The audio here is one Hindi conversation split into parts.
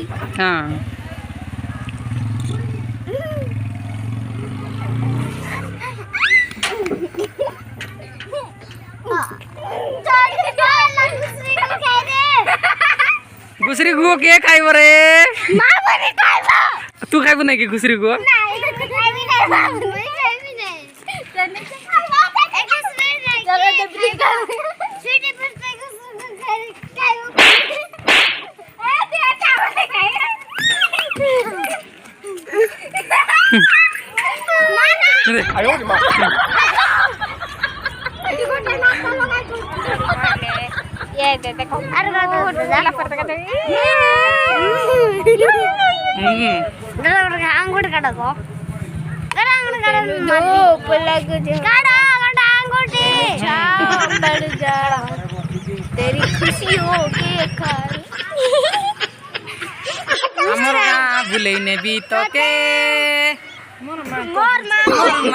हाँ घुसरी गुओ के खाइब रे तू खाइब नहीं कि घुसरी गुओ ये देखो अरे अंगूठ कड़को तेरी खुशी हो के भूलने भी तो के मोर माँ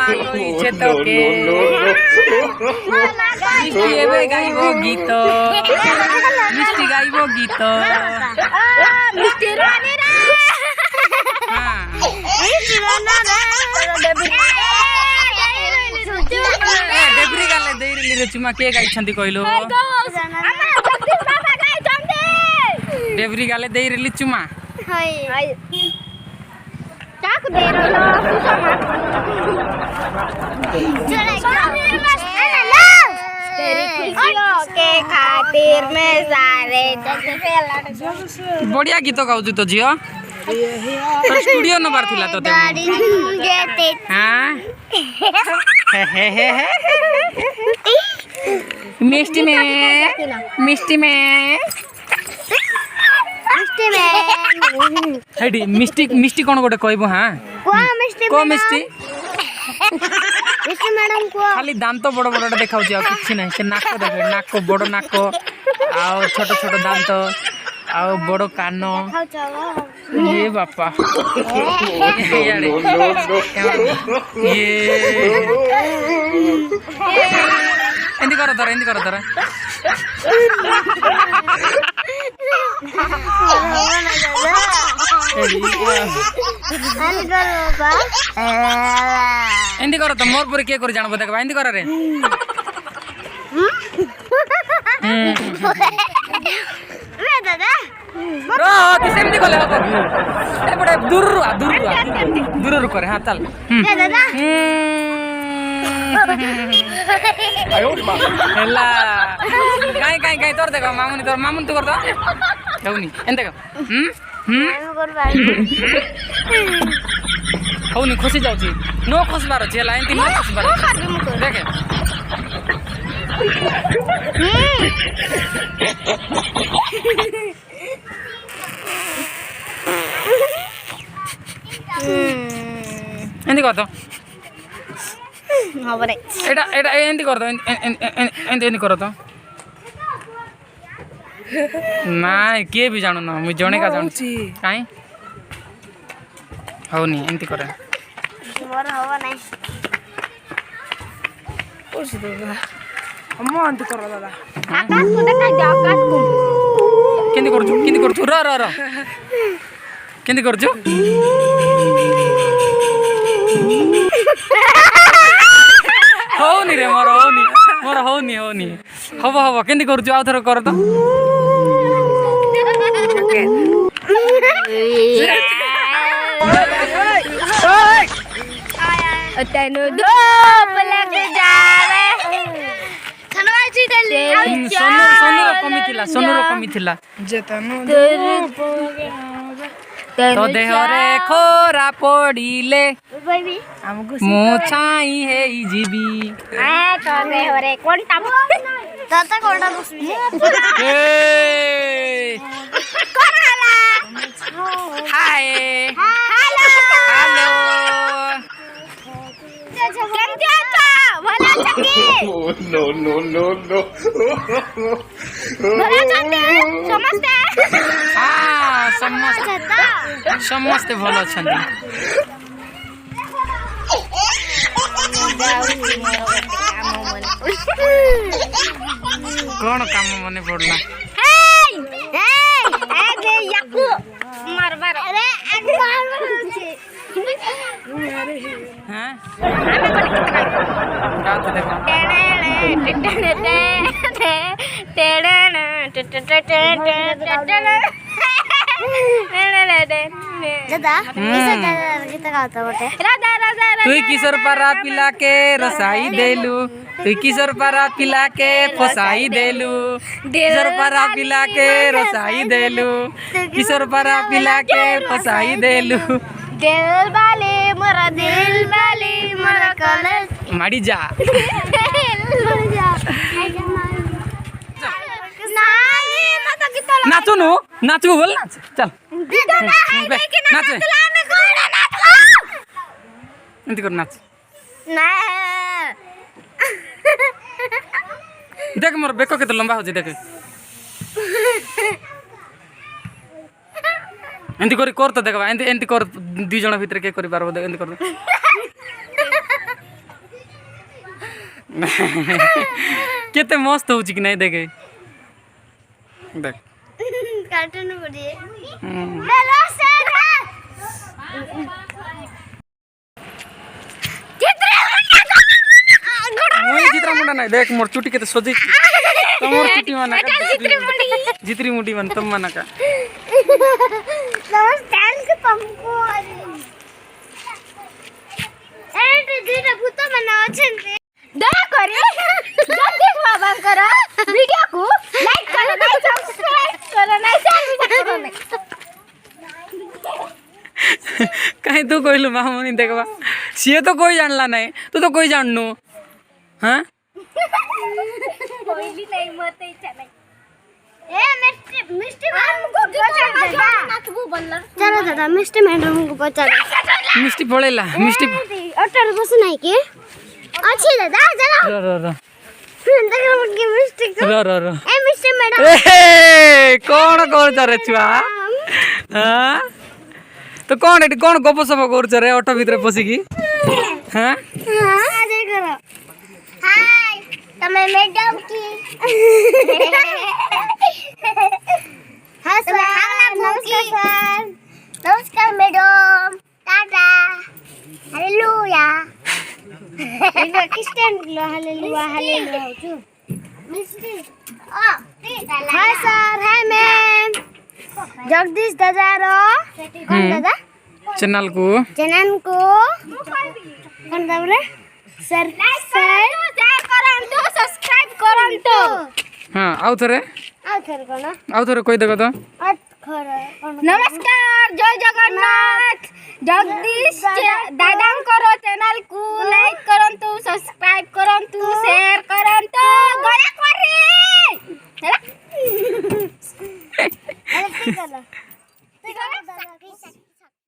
कोई तो के मिष्टी एबे गाइबो गीत मिष्टी गाइबो गीत मिष्टी रानी रे हाँ डेब्री गाले देइरली रे चुमा के गाइछंती कहलो डेब्री गाले देइरली चुमा हाय चाक दे रहा तेरी खुशियों के खातिर मैं सारे बढ़िया गीत गाउछु तो झियो स्टूडियो नंबर थिला तो हाँ मिष्टी में हेडी मिष्टी कौन गोटे कहबो हां को मिष्टी मिष्टी मैडम को खाली दांत बड़ बड़ देखाउ छी आ किछि नै से नाक देखे नाक बड़ नाक आ छोट छोट दांत आ बड़ कान ये बापा ये एंदी कर दरा एंदी कर तो मोर पुरी के कर जानबो देखबा एंदी कर रे रे दादा रो तू सेमती कोले हो ए बड़े दूर करे हां चल रे दादा हेला काई तोर देखो मामुनी तू कर दो हेउनी एंते को हौनी खुशी जाउची नो खुशबार अछि हेला एंती नो खुशबार देखे एंती कर दो हबरे एटा एंती कर दो एंती कर दो नाइ के भी जानु न मु जणे का जानु काई हौनी एंती करे मोर हवा नाही ओसी दादा हम अंत कर दादा आकाश को देखा दे आकाश को केंदी करछु र केंदी करछु हौनी रे मोर हौनी हबो केंदी करछु आ थर कर तो तनु धूप लग जावे खनवाची दली सोनू कमी थिला जेतनु तो देहरे खोरा पड़िले बेबी मु छाई हे जीवी आ तो देहरे कोनटा दादा कोनटा बसबी ए कोनाला हाय हेलो केमती अछा भला छकी No. भला छकी समस्ते हाँ समस्ते भल अछंती कौन काम मने पड़ला ए दे याकू मार नमस्कार अरे हां गाते देखो दादा किसे गीत गाता बोटे राधा राधा तुई किशोर पारा पिला के रसाई देलू तुई किशोर पारा पिला के फसाई देलू किशोर पारा पिला के रसाई देलू किशोर पारा पिला के फसाई देलू दिल वाले मोरा कॉलेज माड़ी जा नाचो नु नाचो बोल नाच चल नाच एंती कर नाच देख मोर बेको केते लंबा हो जे देख एंती कर तो देखबा एंती एंती कर दुई जण भीतर के करि पारबो एंती कर केते मस्त हो कि नहीं देखे देख कार्टून बढ़िए हेलो सर चित्रा मुंडा नहीं देख मोर चुटी केते सजी तमोर चुटी माना का जितरी मुंडी मन तम माना का नमस्कार के पंपको एंड दीटा भूत मना छन्ते दया करे जल्दी बाबा करा वीडियो को लाइक करो नहीं सब्सक्राइब करो नहीं शेयर करो नहीं कहीं तू कोई मामूनी देखबा सी तो कोई जानला नहीं तू तो कोई जाननु हां कोई भी नहीं मत इच्छा नहीं ए मिस्टी मैडम को नाचबो बनला चलो दादा मिस्टी मैडम को पचा मिस्टी पळेला मिस्टी अटर बस नहीं के अच्छी दादा चलो रो देखो मुझे मिस्टी रो ए मिस्टी मैडम ए कौन करछ रे छुआ हां तो कौन एटी कौन गप सप करछ रे ऑटो भीतर पसी की हां हां दे करो हाय तमे मैडम की हां सर नमस्कार नमस्कार मैडम टाटा हालेलुया इधर किस्टन हालेलुया हालेलुया हो मिस्टी hi sir hi ma'am Jagdish दादा रो कौन दादा चैनल को कौन दादा सर सब्सक्राइब करंतु हां आउ थरे कोई देखो तो नमस्कार जय जगन्नाथ जगदीश दादा करो चैनल को लाइक करंतु सब्सक्राइब करंतु